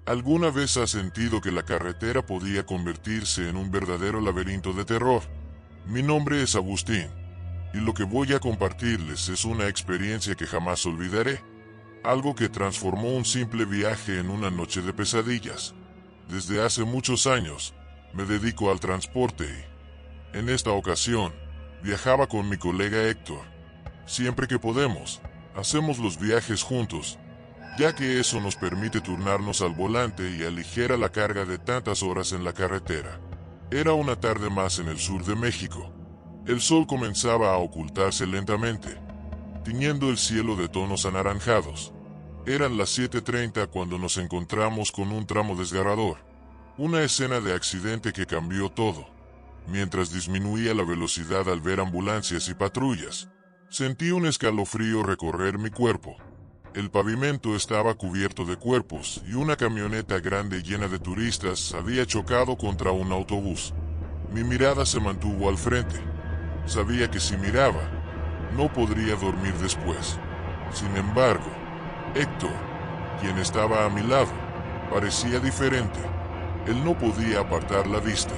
¿Alguna vez has sentido que la carretera podía convertirse en un verdadero laberinto de terror? Mi nombre es Agustín, y lo que voy a compartirles es una experiencia que jamás olvidaré, algo que transformó un simple viaje en una noche de pesadillas. Desde hace muchos años, me dedico al transporte y, en esta ocasión, viajaba con mi colega Héctor. Siempre que podemos, hacemos los viajes juntos, ya que eso nos permite turnarnos al volante y aligera la carga de tantas horas en la carretera. Era una tarde más en el sur de México. El sol comenzaba a ocultarse lentamente, tiñendo el cielo de tonos anaranjados. Eran las 7:30 cuando nos encontramos con un tramo desgarrador, una escena de accidente que cambió todo. Mientras disminuía la velocidad al ver ambulancias y patrullas, sentí un escalofrío recorrer mi cuerpo. El pavimento estaba cubierto de cuerpos y una camioneta grande llena de turistas había chocado contra un autobús. Mi mirada se mantuvo al frente. Sabía que si miraba, no podría dormir después. Sin embargo, Héctor, quien estaba a mi lado, parecía diferente. Él no podía apartar la vista.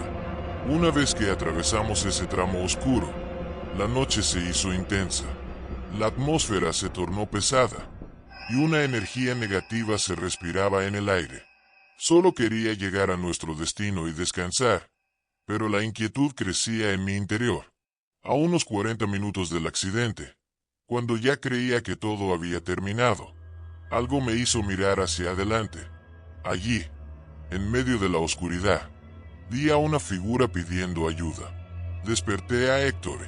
Una vez que atravesamos ese tramo oscuro, la noche se hizo intensa. La atmósfera se tornó pesada y una energía negativa se respiraba en el aire. Solo quería llegar a nuestro destino y descansar, pero la inquietud crecía en mi interior. A unos 40 minutos del accidente, cuando ya creía que todo había terminado, algo me hizo mirar hacia adelante. Allí, en medio de la oscuridad, vi a una figura pidiendo ayuda. Desperté a Héctor.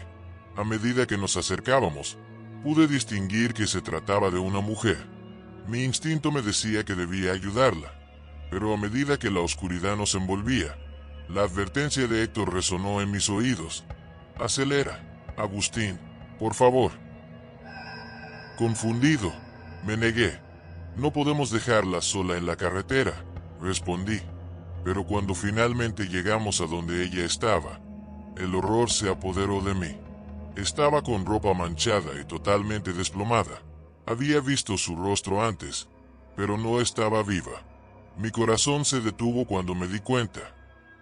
A medida que nos acercábamos, pude distinguir que se trataba de una mujer. Mi instinto me decía que debía ayudarla, pero a medida que la oscuridad nos envolvía, la advertencia de Héctor resonó en mis oídos. Acelera, Agustín, por favor. Confundido, me negué. No podemos dejarla sola en la carretera, respondí. Pero cuando finalmente llegamos a donde ella estaba, el horror se apoderó de mí. Estaba con ropa manchada y totalmente desplomada. Había visto su rostro antes, pero no estaba viva. Mi corazón se detuvo cuando me di cuenta.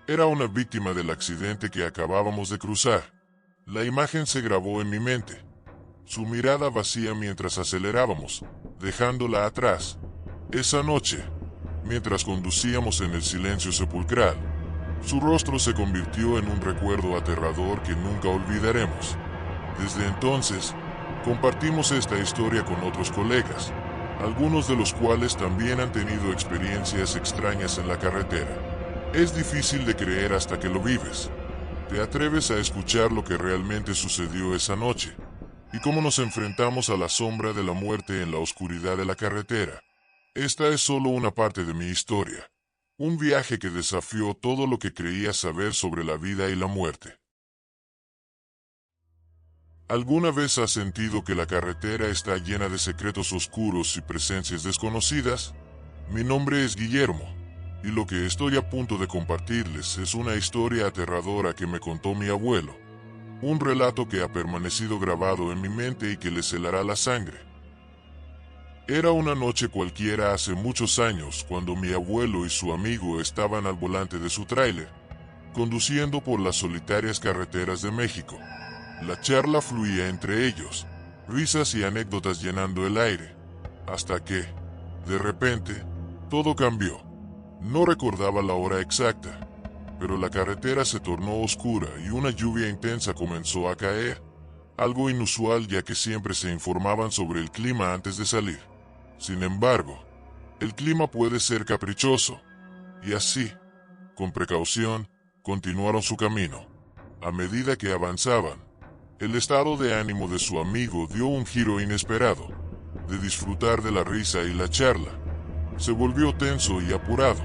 Era una víctima del accidente que acabábamos de cruzar. La imagen se grabó en mi mente. Su mirada vacía mientras acelerábamos, dejándola atrás. Esa noche, mientras conducíamos en el silencio sepulcral, su rostro se convirtió en un recuerdo aterrador que nunca olvidaremos. Desde entonces, compartimos esta historia con otros colegas, algunos de los cuales también han tenido experiencias extrañas en la carretera. Es difícil de creer hasta que lo vives. ¿Te atreves a escuchar lo que realmente sucedió esa noche? ¿Y cómo nos enfrentamos a la sombra de la muerte en la oscuridad de la carretera? Esta es solo una parte de mi historia. Un viaje que desafió todo lo que creía saber sobre la vida y la muerte. ¿Alguna vez has sentido que la carretera está llena de secretos oscuros y presencias desconocidas? Mi nombre es Guillermo, y lo que estoy a punto de compartirles es una historia aterradora que me contó mi abuelo. Un relato que ha permanecido grabado en mi mente y que les helará la sangre. Era una noche cualquiera hace muchos años cuando mi abuelo y su amigo estaban al volante de su tráiler, conduciendo por las solitarias carreteras de México. La charla fluía entre ellos, risas y anécdotas llenando el aire, hasta que, de repente, todo cambió. No recordaba la hora exacta, pero la carretera se tornó oscura y una lluvia intensa comenzó a caer, algo inusual ya que siempre se informaban sobre el clima antes de salir. Sin embargo, el clima puede ser caprichoso, y así, con precaución, continuaron su camino. A medida que avanzaban, el estado de ánimo de su amigo dio un giro inesperado. De disfrutar de la risa y la charla, se volvió tenso y apurado,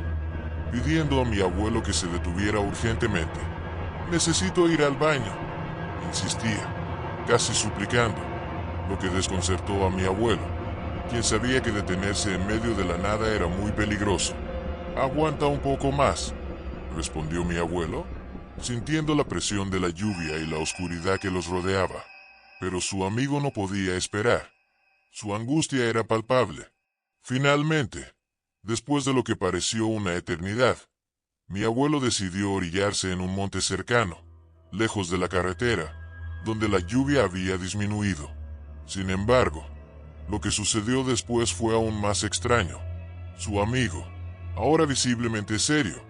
pidiendo a mi abuelo que se detuviera urgentemente. «Necesito ir al baño», insistía, casi suplicando, lo que desconcertó a mi abuelo, quien sabía que detenerse en medio de la nada era muy peligroso. «Aguanta un poco más», respondió mi abuelo, sintiendo la presión de la lluvia y la oscuridad que los rodeaba. Pero su amigo no podía esperar. Su angustia era palpable. Finalmente, Después de lo que pareció una eternidad, mi abuelo decidió orillarse en un monte cercano, lejos de la carretera, donde la lluvia había disminuido. Sin embargo, lo que sucedió después fue aún más extraño. Su amigo, ahora visiblemente serio,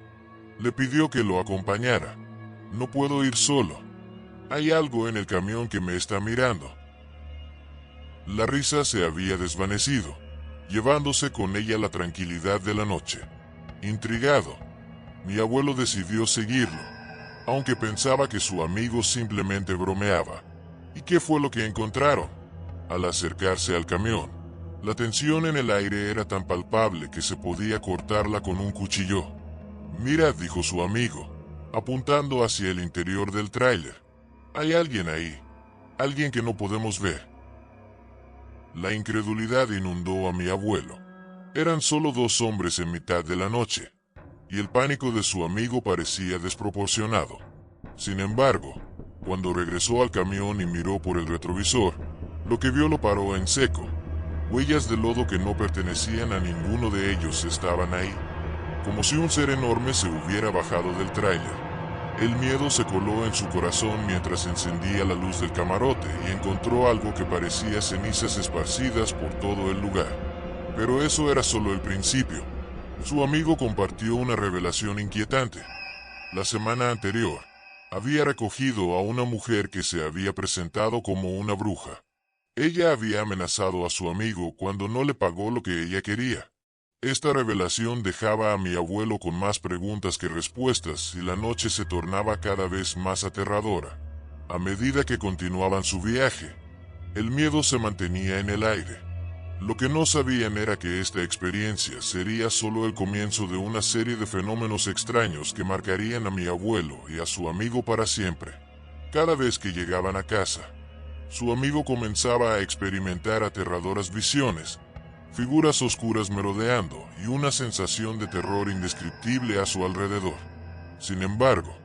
le pidió que lo acompañara. No puedo ir solo. Hay algo en el camión que me está mirando. La risa se había desvanecido, llevándose con ella la tranquilidad de la noche. Intrigado, mi abuelo decidió seguirlo, aunque pensaba que su amigo simplemente bromeaba. ¿Y qué fue lo que encontraron? Al acercarse al camión, la tensión en el aire era tan palpable que se podía cortarla con un cuchillo. «Mira», dijo su amigo, apuntando hacia el interior del tráiler. «Hay alguien ahí, alguien que no podemos ver». La incredulidad inundó a mi abuelo. Eran solo dos hombres en mitad de la noche, y el pánico de su amigo parecía desproporcionado. Sin embargo, cuando regresó al camión y miró por el retrovisor, lo que vio lo paró en seco. Huellas de lodo que no pertenecían a ninguno de ellos estaban ahí, como si un ser enorme se hubiera bajado del tráiler. El miedo se coló en su corazón mientras encendía la luz del camarote y encontró algo que parecía cenizas esparcidas por todo el lugar. Pero eso era solo el principio. Su amigo compartió una revelación inquietante. La semana anterior, había recogido a una mujer que se había presentado como una bruja. Ella había amenazado a su amigo cuando no le pagó lo que ella quería. Esta revelación dejaba a mi abuelo con más preguntas que respuestas y la noche se tornaba cada vez más aterradora. A medida que continuaban su viaje, el miedo se mantenía en el aire. Lo que no sabían era que esta experiencia sería solo el comienzo de una serie de fenómenos extraños que marcarían a mi abuelo y a su amigo para siempre. Cada vez que llegaban a casa, su amigo comenzaba a experimentar aterradoras visiones, figuras oscuras merodeando y una sensación de terror indescriptible a su alrededor. Sin embargo,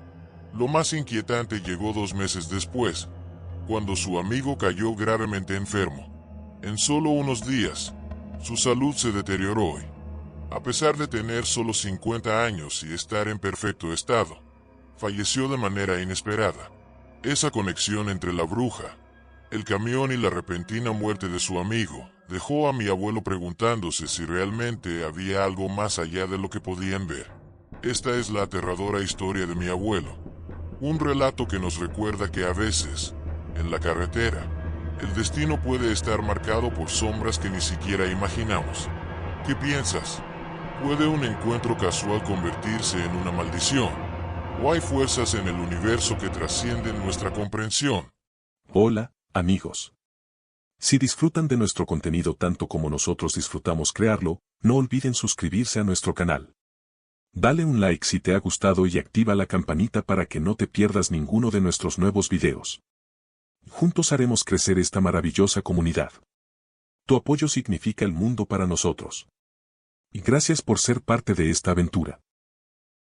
lo más inquietante llegó 2 meses después, cuando su amigo cayó gravemente enfermo. En solo unos días, su salud se deterioró y, a pesar de tener solo 50 años y estar en perfecto estado, falleció de manera inesperada. Esa conexión entre la bruja, el camión y la repentina muerte de su amigo dejó a mi abuelo preguntándose si realmente había algo más allá de lo que podían ver. Esta es la aterradora historia de mi abuelo, un relato que nos recuerda que a veces, en la carretera, el destino puede estar marcado por sombras que ni siquiera imaginamos. ¿Qué piensas? ¿Puede un encuentro casual convertirse en una maldición? ¿O hay fuerzas en el universo que trascienden nuestra comprensión? Hola, amigos. Si disfrutan de nuestro contenido tanto como nosotros disfrutamos crearlo, no olviden suscribirse a nuestro canal. Dale un like si te ha gustado y activa la campanita para que no te pierdas ninguno de nuestros nuevos videos. Juntos haremos crecer esta maravillosa comunidad. Tu apoyo significa el mundo para nosotros. Y gracias por ser parte de esta aventura.